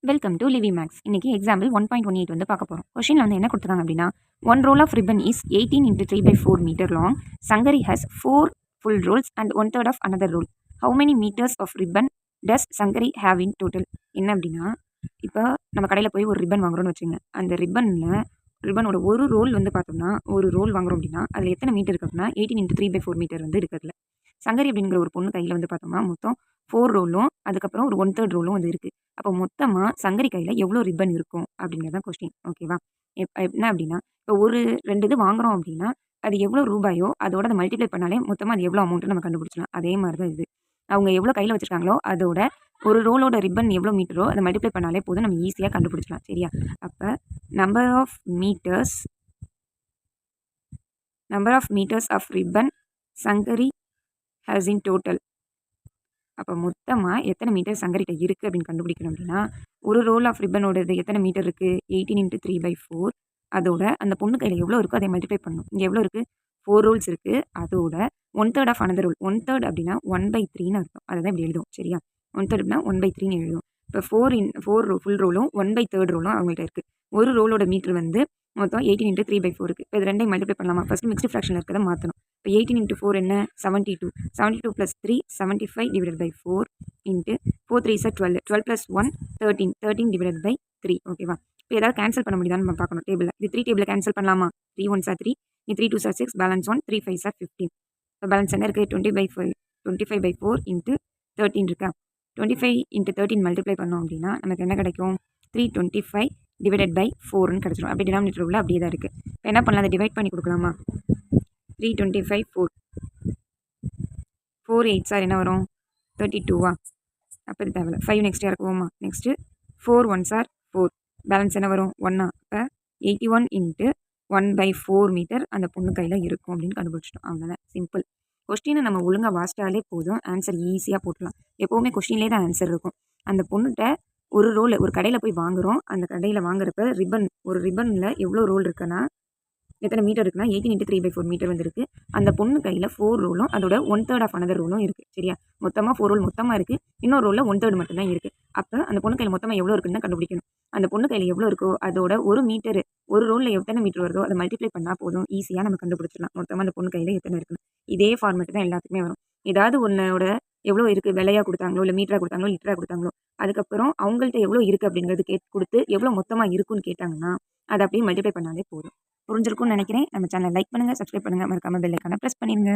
Welcome to Livi Maths. இன்னைக்கு example 1.18 வந்து பார்க்க போகிறோம். கொஷினில் வந்து என்ன கொடுத்துருக்காங்க அப்படின்னா, one roll of ribbon is 18 into 3/4 metre long. Sankari has 4 full rolls and 1/3 of another roll. How many meters of ribbon does Sankari have in total? என்ன அப்படின்னா, இப்போ நம்ம கடையில் போய் ஒரு ரிப்பன் வாங்குறோம்னு வச்சுங்க. அந்த ரிப்பனோட ஒரு ரோல் வந்து பார்த்தோம்னா, ஒரு ரோல் வாங்குறோம் அப்படின்னா அதில் எத்தனை மீட்டர் இருக்குது அப்படின்னா 18 into 3/4 மீட்டர் வந்து இருக்கிறதுல. சங்கரி அப்படிங்கிற ஒரு பொண்ணு கையில் வந்து பார்த்தோம்னா மொத்தம் 4 ரோலும் அதுக்கப்புறம் ஒரு 1/3 ரோலும் வந்து இருக்குது. அப்போ மொத்தமாக சங்கரி கையில் எவ்வளோ ரிப்பன் இருக்கும் அப்படிங்கிறது தான் கொஸ்டின். ஓகேவா? என்ன அப்படின்னா, இப்போ ஒரு 2 இது வாங்குறோம் அப்படின்னா அது எவ்வளோ ரூபாயோ அதோட அதை மல்டிப்ளை பண்ணாலே மொத்தமாக அது எவ்வளோ அமௌண்ட்டு நம்ம கண்டுபிடிச்சலாம். அதே மாதிரி தான் இது. அவங்க எவ்வளோ கையில் வச்சுருக்காங்களோ அதோட ஒரு ரோலோட ரிப்பன் எவ்வளோ மீட்டரோ அதை மல்டிப்ளை பண்ணாலே போதும், நம்ம ஈஸியாக கண்டுபிடிச்சலாம். சரியா? அப்போ number of metres of ribbon Sankari has in total. அப்போ மொத்தமாக எத்தனை மீட்டர் சங்கரிட்ட இருக்குது அப்படின்னு கண்டுபிடிக்கணும் அப்படின்னா, ஒரு ரோல் ஆஃப் ரிப்பனோடது எத்தனை மீட்டர் இருக்குது 18 into 3/4. அதோட அந்த பொண்ணு கையில் எவ்வளோ இருக்கோ அதை மல்டிப்ளை பண்ணணும். இங்கே எவ்வளோ இருக்குது 4 ரோல்ஸ் இருக்குது. அதோட 1/3 ஆஃப் அனதர் ரோல். 1/3 அப்படின்னா 1/3ன்னு அர்த்தம். அதை தான் இப்படி எழுதும். சரியா? 1/3 அப்படின்னா 1/3ன்னு எழுதும். இப்போ 4 ஃபுல் ரோலும் 1/3 ரோலும் அவங்கள்ட்ட இருக்குது. ஒரு ரோலோட மீட்டர் வந்து மொத்தம் 18 into 3/4 இருக்குது. இப்போ இது ரெண்டையும் மல்டிப்ளை பண்ணலாமா? ஃபஸ்ட்டு மிக்ஸ்டு ஃப்ராக்ஷனில் இருக்கிறத மாற்றணும். இப்போ 18 into 4 என்ன 72. 72 + 3 75 divided by 4 into 4 3s are 12. 12 + 1 13. 13 divided by 3. ஓகேவா? இப்போ ஏதாவது கேன்சல் பண்ண முடியுதான்னு நம்ம பார்க்கணும் டேபிளில். இது 3 டேபிளில் கேன்சல் பண்ணலாமா? 3 1s are 3. 3 2s are 6. Balance 1. 3 5s are 15. இப்போ பேலன்ஸ் என்ன இருக்குது 25/4 into 13 இருக்கா? 25 into 13 மல்டிப்ளை பண்ணோம் அப்படின்னா நமக்கு என்ன கிடைக்கும் 325 divided by 4ன்னு கிடச்சிடும். அப்படி டினாமினேட்டர் உள்ள அப்படியே தான் இருக்குது. இப்போ என்ன பண்ணலாம், அதை டிவைட் பண்ணி கொடுக்கலாமா? 325 4 4 8s are என்ன வரும் 32வா? அப்போ இது தேவையில்ல. 5 நெக்ஸ்ட் இறக்குவோமா? Next 4 1s are 4. பேலன்ஸ் என்ன வரும் 1. அப்போ 81 into 1/4 மீட்டர் அந்த பொண்ணு கையில் இருக்கும் அப்படின்னு கண்டுபிடிச்சிட்டோம். அவ்வளோதான், சிம்பிள். கொஸ்டினை நம்ம ஒழுங்காக வாசிட்டாலே போதும், ஆன்சர் ஈஸியாக போட்டலாம். எப்போவுமே கொஸ்டின்லேயே தான் ஆன்சர் இருக்கும். அந்த பொண்ணுகிட்ட ஒரு ரோல் ஒரு கடையில் போய் வாங்குகிறோம். அந்த கடையில் வாங்குறப்ப ஒரு ரிப்பனில் எவ்வளோ ரோல் இருக்குன்னா எத்தனை மீட்டர் இருக்குன்னா 18 into 3/4 மீட்டர் வந்துருக்கு. அந்த பொண்ணு கையில் 4 ரோலும் அதோட 1/3 ஆஃப் அனதர் ரோலும் இருக்குது. சரியா? மொத்தமாக 4 ரோல் மொத்தமாக இருக்குது. இன்னொரு ரோலில் 1/3 மட்டும்தான் இருக்குது. அப்போ அந்த பொண்ணு கையில் மொத்தமாக எவ்வளோ இருக்குன்னு தான் கண்டுபிடிக்கணும். அந்த பொண்ணு கையில் எவ்வளோ இருக்கோ அதோட ஒரு மீட்டர் ஒரு ரோலில் எத்தனை மீட்டர் வருதோ அதை மல்டிப்ளை பண்ணால் போதும், ஈஸியாக நம்ம கண்டுபிடிச்சிடலாம் மொத்தமாக அந்த பொண்ணு கையில் எத்தனை இருக்குன்னு. இதே ஃபார்மேட் தான் எல்லாத்துக்குமே வரும். ஏதாவது ஒன்னோட எவ்வளோ இருக்குது விலையாக கொடுத்தாங்களோ இல்லை மீட்டராக கொடுத்தாங்களோ லிட்டராக கொடுத்தாங்களோ அதுக்கப்புறம் அவங்கள்ட்ட எவ்வளோ இருக்குது அப்படிங்கிறது கொடுத்து எவ்வளோ மொத்தமாக இருக்குன்னு கேட்டாங்கன்னா அதை அப்படியே மல்டிப்ளை பண்ணாலே போதும். புரிஞ்சிருக்கும்னு நினைக்கிறேன். நம்ம சேனலை லைக் பண்ணுங்கள், சப்ஸ்கிரைப் பண்ணுங்கள், மறக்காமல் பெல் ஐக்கானை ப்ரெஸ் பண்ணிடுங்க.